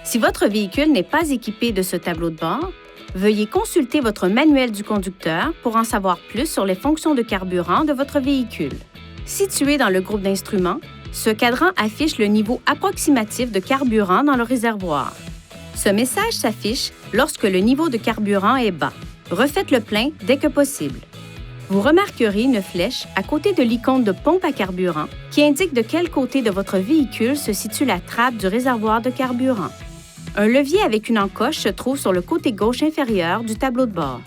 Si votre véhicule n'est pas équipé de ce tableau de bord, veuillez consulter votre manuel du conducteur pour en savoir plus sur les fonctions de carburant de votre véhicule. Situé dans le groupe d'instruments, ce cadran affiche le niveau approximatif de carburant dans le réservoir. Ce message s'affiche lorsque le niveau de carburant est bas. Refaites le plein dès que possible. Vous remarquerez une flèche à côté de l'icône de pompe à carburant qui indique de quel côté de votre véhicule se situe la trappe du réservoir de carburant. Un levier avec une encoche se trouve sur le côté gauche inférieur du tableau de bord.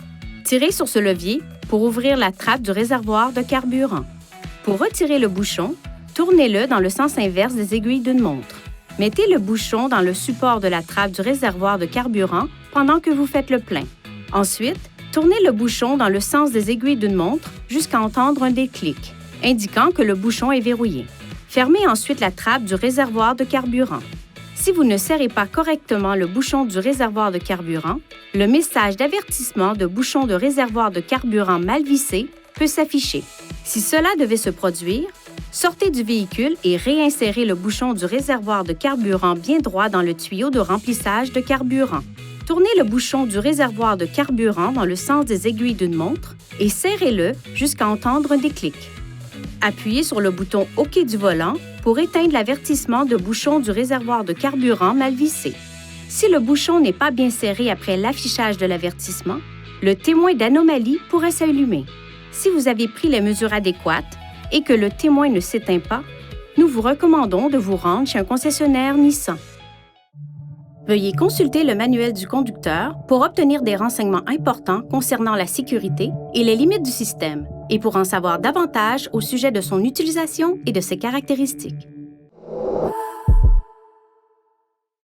Tirez sur ce levier pour ouvrir la trappe du réservoir de carburant. Pour retirer le bouchon, tournez-le dans le sens inverse des aiguilles d'une montre. Mettez le bouchon dans le support de la trappe du réservoir de carburant pendant que vous faites le plein. Ensuite, tournez le bouchon dans le sens des aiguilles d'une montre jusqu'à entendre un déclic, indiquant que le bouchon est verrouillé. Fermez ensuite la trappe du réservoir de carburant. Si vous ne serrez pas correctement le bouchon du réservoir de carburant, le message d'avertissement de bouchon de réservoir de carburant mal vissé peut s'afficher. Si cela devait se produire, sortez du véhicule et réinsérez le bouchon du réservoir de carburant bien droit dans le tuyau de remplissage de carburant. Tournez le bouchon du réservoir de carburant dans le sens des aiguilles d'une montre et serrez-le jusqu'à entendre un déclic. Appuyez sur le bouton OK du volant pour éteindre l'avertissement de bouchon du réservoir de carburant mal vissé. Si le bouchon n'est pas bien serré après l'affichage de l'avertissement, le témoin d'anomalie pourrait s'allumer. Si vous avez pris les mesures adéquates et que le témoin ne s'éteint pas, nous vous recommandons de vous rendre chez un concessionnaire Nissan. Veuillez consulter le manuel du conducteur pour obtenir des renseignements importants concernant la sécurité et les limites du système, et pour en savoir davantage au sujet de son utilisation et de ses caractéristiques.